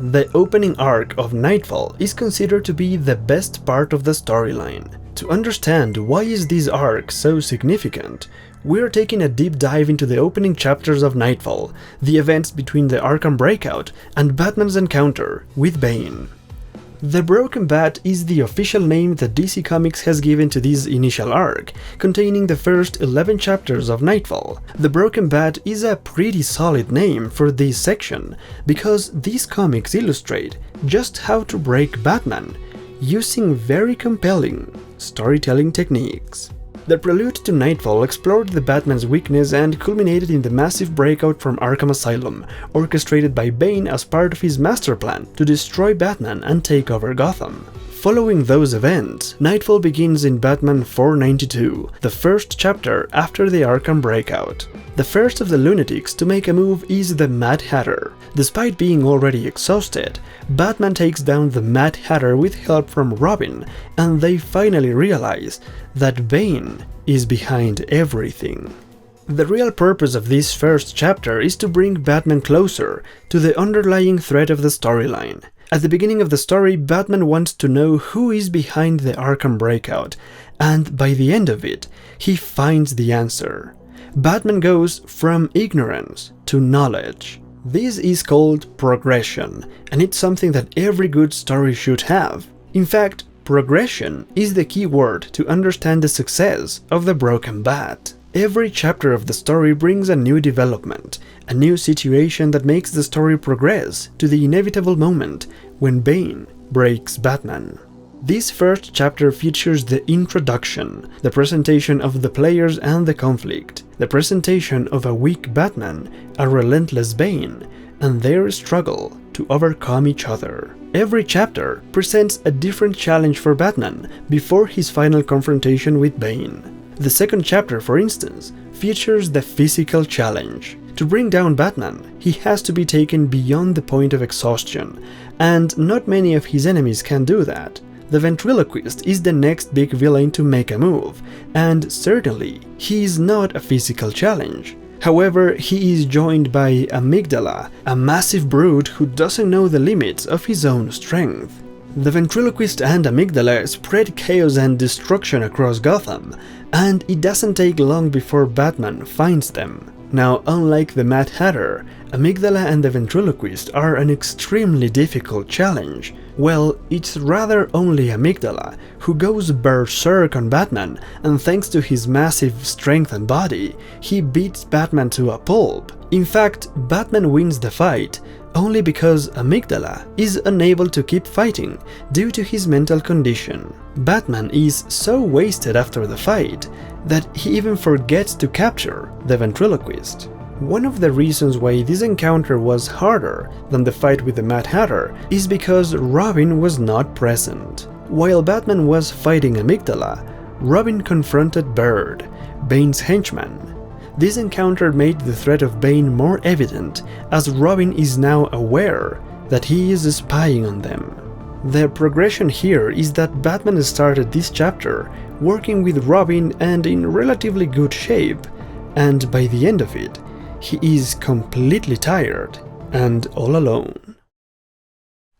The opening arc of Nightfall is considered to be the best part of the storyline. To understand why is this arc so significant, we're taking a deep dive into the opening chapters of Nightfall, the events between the Arkham Breakout and Batman's encounter with Bane. The Broken Bat is the official name that DC Comics has given to this initial arc, containing the first 11 chapters of Nightfall. The Broken Bat is a pretty solid name for this section, because these comics illustrate just how to break Batman, using very compelling storytelling techniques. The prelude to Nightfall explored the Batman's weakness and culminated in the massive breakout from Arkham Asylum, orchestrated by Bane as part of his master plan to destroy Batman and take over Gotham. Following those events, Nightfall begins in Batman 492, the first chapter after the Arkham Breakout. The first of the lunatics to make a move is the Mad Hatter. Despite being already exhausted, Batman takes down the Mad Hatter with help from Robin, and they finally realize that Bane is behind everything. The real purpose of this first chapter is to bring Batman closer to the underlying thread of the storyline. At the beginning of the story, Batman wants to know who is behind the Arkham Breakout, and by the end of it, he finds the answer. Batman goes from ignorance to knowledge. This is called progression, and it's something that every good story should have. In fact, progression is the key word to understand the success of the Broken Bat. Every chapter of the story brings a new development, a new situation that makes the story progress to the inevitable moment when Bane breaks Batman. This first chapter features the introduction, the presentation of the players and the conflict, the presentation of a weak Batman, a relentless Bane, and their struggle to overcome each other. Every chapter presents a different challenge for Batman before his final confrontation with Bane. The second chapter, for instance, features the physical challenge. To bring down Batman, he has to be taken beyond the point of exhaustion, and not many of his enemies can do that. The ventriloquist is the next big villain to make a move, and certainly he is not a physical challenge. However, he is joined by Amygdala, a massive brute who doesn't know the limits of his own strength. The ventriloquist and Amygdala spread chaos and destruction across Gotham, and it doesn't take long before Batman finds them. Now, unlike the Mad Hatter, Amygdala and the ventriloquist are an extremely difficult challenge. Well, it's rather only Amygdala who goes berserk on Batman, and thanks to his massive strength and body, he beats Batman to a pulp. In fact, Batman wins the fight only because Amygdala is unable to keep fighting due to his mental condition. Batman is so wasted after the fight that he even forgets to capture the ventriloquist. One of the reasons why this encounter was harder than the fight with the Mad Hatter is because Robin was not present. While Batman was fighting Amygdala, Robin confronted Bird, Bane's henchman. This encounter made the threat of Bane more evident, as Robin is now aware that he is spying on them. The progression here is that Batman started this chapter working with Robin and in relatively good shape, and by the end of it, he is completely tired and all alone.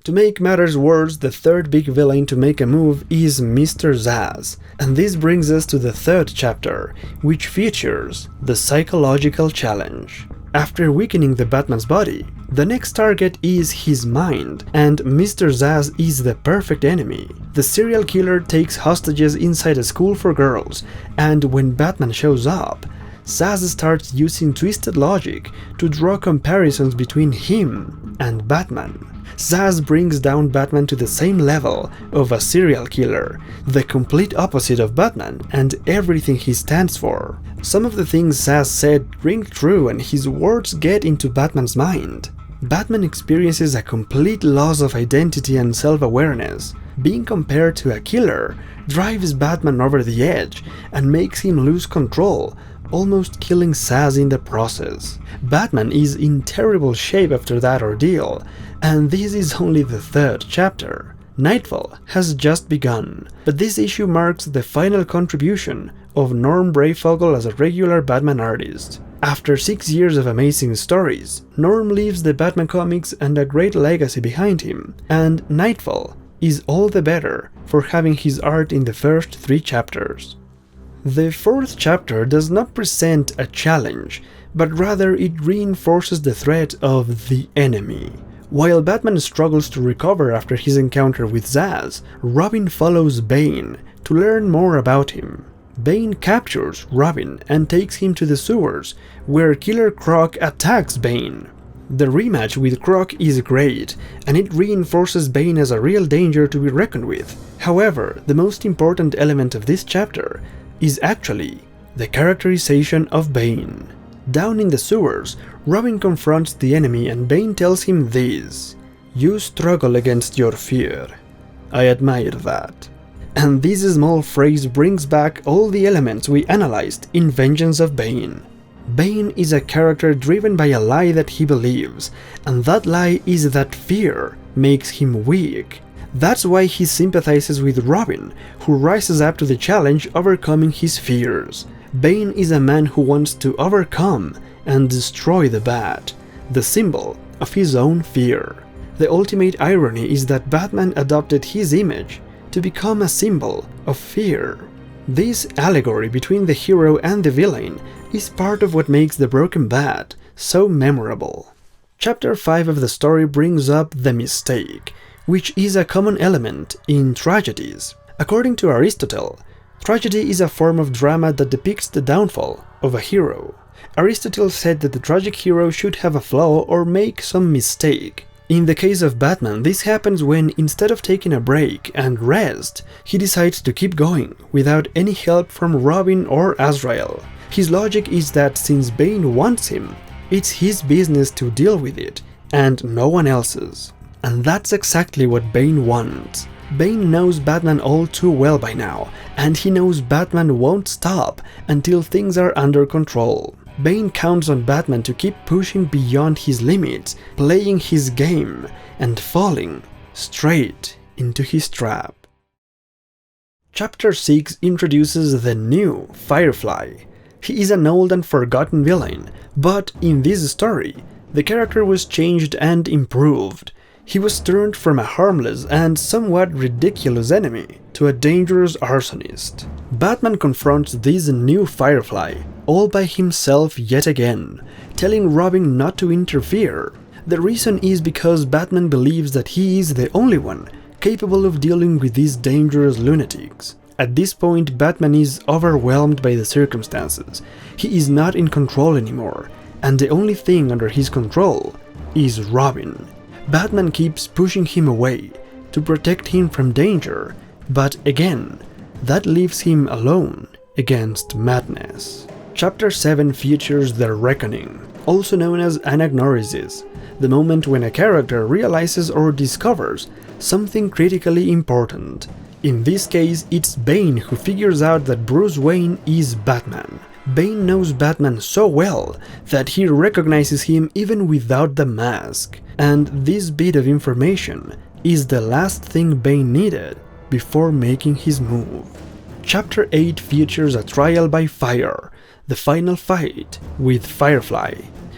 To make matters worse, the third big villain to make a move is Mr. Zsasz, and this brings us to the third chapter, which features the psychological challenge. After weakening the Batman's body, the next target is his mind, and Mr. Zsasz is the perfect enemy. The serial killer takes hostages inside a school for girls, and when Batman shows up, Zsasz starts using twisted logic to draw comparisons between him and Batman. Zsasz brings down Batman to the same level of a serial killer, the complete opposite of Batman and everything he stands for. Some of the things Zsasz said ring true and his words get into Batman's mind. Batman experiences a complete loss of identity and self-awareness. Being compared to a killer drives Batman over the edge and makes him lose control, almost killing Zsasz in the process. Batman is in terrible shape after that ordeal, and this is only the third chapter. Nightfall has just begun, but this issue marks the final contribution of Norm Brayfogle as a regular Batman artist. After 6 years of amazing stories, Norm leaves the Batman comics and a great legacy behind him, and Nightfall is all the better for having his art in the first 3 chapters. The 4th chapter does not present a challenge, but rather it reinforces the threat of the enemy. While Batman struggles to recover after his encounter with Zsasz, Robin follows Bane to learn more about him. Bane captures Robin and takes him to the sewers, where Killer Croc attacks Bane. The rematch with Croc is great, and it reinforces Bane as a real danger to be reckoned with. However, the most important element of this chapter is actually the characterization of Bane. Down in the sewers, Robin confronts the enemy and Bane tells him this: "You struggle against your fear. I admire that." And this small phrase brings back all the elements we analyzed in Vengeance of Bane. Bane is a character driven by a lie that he believes, and that lie is that fear makes him weak. That's why he sympathizes with Robin, who rises up to the challenge overcoming his fears. Bane is a man who wants to overcome and destroy the Bat, the symbol of his own fear. The ultimate irony is that Batman adopted his image to become a symbol of fear. This allegory between the hero and the villain is part of what makes the Broken Bat so memorable. Chapter 5 of the story brings up the mistake, which is a common element in tragedies. According to Aristotle, tragedy is a form of drama that depicts the downfall of a hero. Aristotle said that the tragic hero should have a flaw or make some mistake. In the case of Batman, this happens when, instead of taking a break and rest, he decides to keep going without any help from Robin or Azrael. His logic is that since Bane wants him, it's his business to deal with it, and no one else's. And that's exactly what Bane wants. Bane knows Batman all too well by now, and he knows Batman won't stop until things are under control. Bane counts on Batman to keep pushing beyond his limits, playing his game, and falling straight into his trap. Chapter 6 introduces the new Firefly. He is an old and forgotten villain, but in this story, the character was changed and improved. He was turned from a harmless and somewhat ridiculous enemy to a dangerous arsonist. Batman confronts this new Firefly all by himself yet again, telling Robin not to interfere. The reason is because Batman believes that he is the only one capable of dealing with these dangerous lunatics. At this point, Batman is overwhelmed by the circumstances. He is not in control anymore, and the only thing under his control is Robin. Batman keeps pushing him away to protect him from danger, but again, that leaves him alone against madness. Chapter 7 features the Reckoning, also known as Analyses, the moment when a character realizes or discovers something critically important. In this case, it's Bane who figures out that Bruce Wayne is Batman. Bane knows Batman so well that he recognizes him even without the mask. And this bit of information is the last thing Bane needed before making his move. Chapter 8 features a trial by fire, the final fight with Firefly.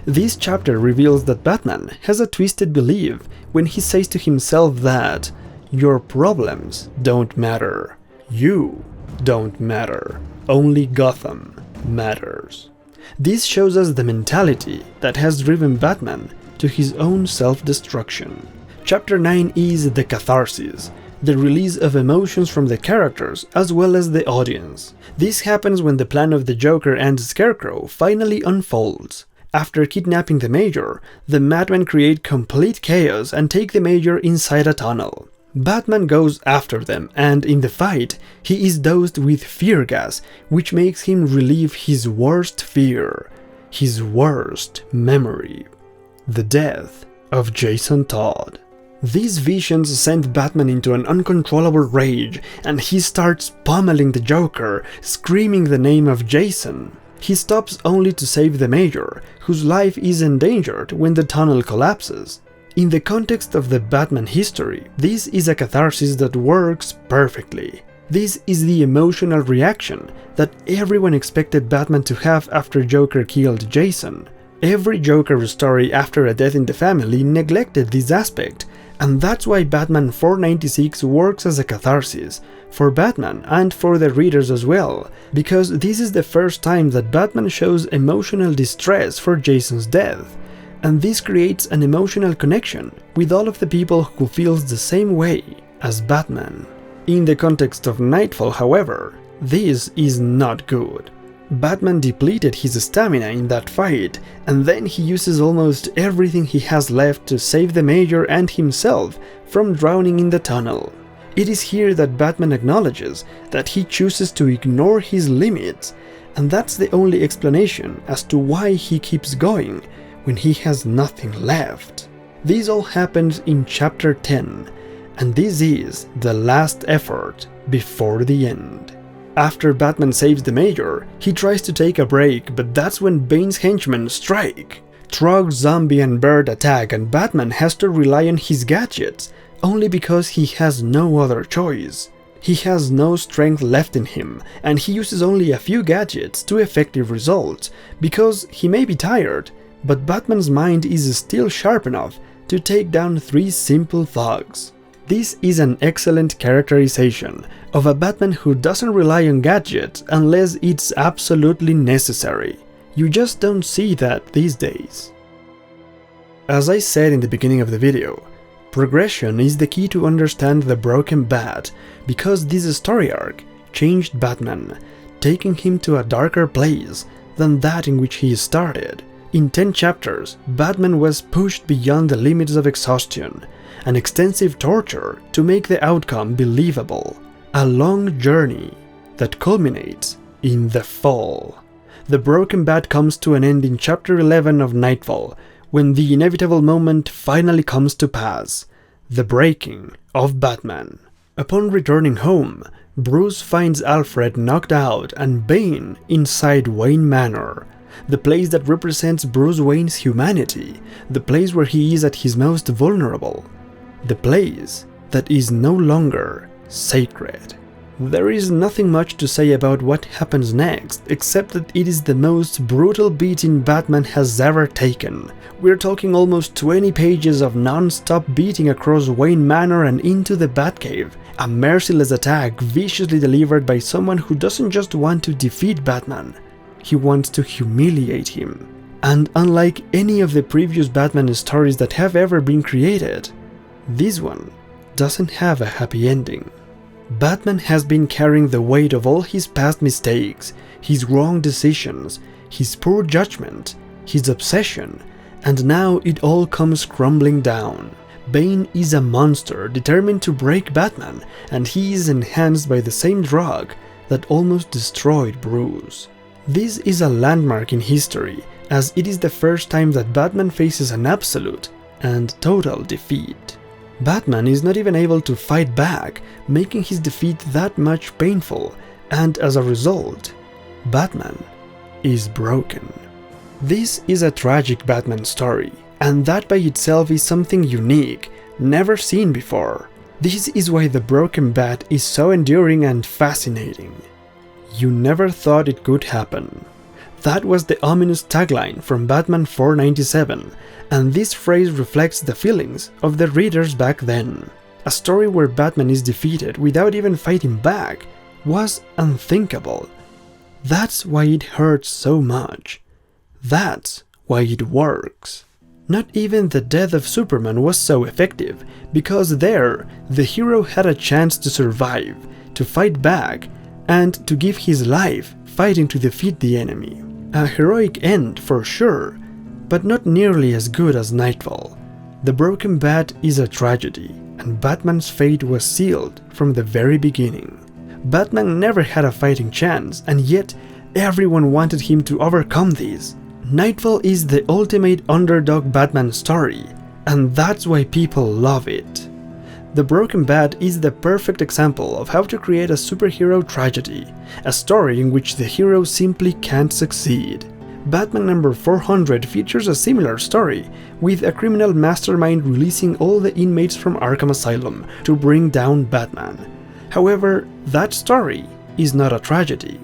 This chapter reveals that Batman has a twisted belief when he says to himself that your problems don't matter, you don't matter, only Gotham matters. This shows us the mentality that has driven Batman to his own self-destruction. Chapter 9 is the Catharsis, the release of emotions from the characters as well as the audience. This happens when the plan of the Joker and Scarecrow finally unfolds. After kidnapping the Major, the Madmen create complete chaos and take the Major inside a tunnel. Batman goes after them, and in the fight, he is dosed with fear gas, which makes him relive his worst fear, his worst memory: the death of Jason Todd. These visions send Batman into an uncontrollable rage, and he starts pummeling the Joker, screaming the name of Jason. He stops only to save the Major, whose life is endangered when the tunnel collapses. In the context of the Batman history, this is a catharsis that works perfectly. This is the emotional reaction that everyone expected Batman to have after Joker killed Jason. Every Joker story after a death in the family neglected this aspect, and that's why Batman 496 works as a catharsis, for Batman and for the readers as well, because this is the first time that Batman shows emotional distress for Jason's death, and this creates an emotional connection with all of the people who feels the same way as Batman. In the context of Nightfall, however, this is not good. Batman depleted his stamina in that fight, and then he uses almost everything he has left to save the Mayor and himself from drowning in the tunnel. It is here that Batman acknowledges that he chooses to ignore his limits, and that's the only explanation as to why he keeps going when he has nothing left. This all happens in chapter 10, and this is the last effort before the end. After Batman saves the Mayor, he tries to take a break, but that's when Bane's henchmen strike. Trog, Zombie and Bird attack, and Batman has to rely on his gadgets, only because he has no other choice. He has no strength left in him, and he uses only a few gadgets to effective results, because he may be tired, but Batman's mind is still sharp enough to take down 3 simple thugs. This is an excellent characterization of a Batman who doesn't rely on gadgets unless it's absolutely necessary. You just don't see that these days. As I said in the beginning of the video, progression is the key to understand the Broken Bat, because this story arc changed Batman, taking him to a darker place than that in which he started. In 10 chapters, Batman was pushed beyond the limits of exhaustion, an extensive torture to make the outcome believable, a long journey that culminates in the fall. The Broken Bat comes to an end in chapter 11 of Nightfall, when the inevitable moment finally comes to pass, the breaking of Batman. Upon returning home, Bruce finds Alfred knocked out and Bane inside Wayne Manor, the place that represents Bruce Wayne's humanity, the place where he is at his most vulnerable, the place that is no longer sacred. There is nothing much to say about what happens next, except that it is the most brutal beating Batman has ever taken. We're talking almost 20 pages of non-stop beating across Wayne Manor and into the Batcave, a merciless attack viciously delivered by someone who doesn't just want to defeat Batman, he wants to humiliate him. And unlike any of the previous Batman stories that have ever been created, this one doesn't have a happy ending. Batman has been carrying the weight of all his past mistakes, his wrong decisions, his poor judgment, his obsession, and now it all comes crumbling down. Bane is a monster determined to break Batman, and he is enhanced by the same drug that almost destroyed Bruce. This is a landmark in history, as it is the first time that Batman faces an absolute and total defeat. Batman is not even able to fight back, making his defeat that much painful, and as a result, Batman is broken. This is a tragic Batman story, and that by itself is something unique, never seen before. This is why the Broken Bat is so enduring and fascinating. You never thought it could happen. That was the ominous tagline from Batman 497, and this phrase reflects the feelings of the readers back then. A story where Batman is defeated without even fighting back was unthinkable. That's why it hurts so much. That's why it works. Not even the death of Superman was so effective, because there, the hero had a chance to survive, to fight back, and to give his life fighting to defeat the enemy. A heroic end for sure, but not nearly as good as Nightfall. The Broken Bat is a tragedy, and Batman's fate was sealed from the very beginning. Batman never had a fighting chance, and yet everyone wanted him to overcome this. Nightfall is the ultimate underdog Batman story, and that's why people love it. The Broken Bat is the perfect example of how to create a superhero tragedy, a story in which the hero simply can't succeed. Batman number 400 features a similar story, with a criminal mastermind releasing all the inmates from Arkham Asylum to bring down Batman. However, that story is not a tragedy.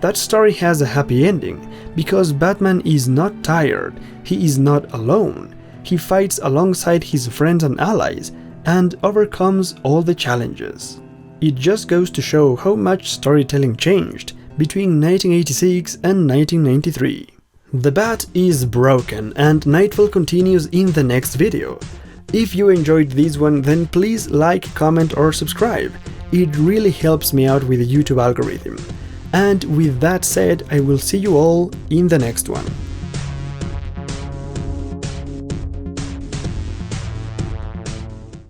That story has a happy ending, because Batman is not tired, he is not alone, he fights alongside his friends and allies, and overcomes all the challenges. It just goes to show how much storytelling changed between 1986 and 1993. The Bat is broken, and Nightfall continues in the next video. If you enjoyed this one, then please like, comment or subscribe. It really helps me out with the YouTube algorithm. And with that said, I will see you all in the next one.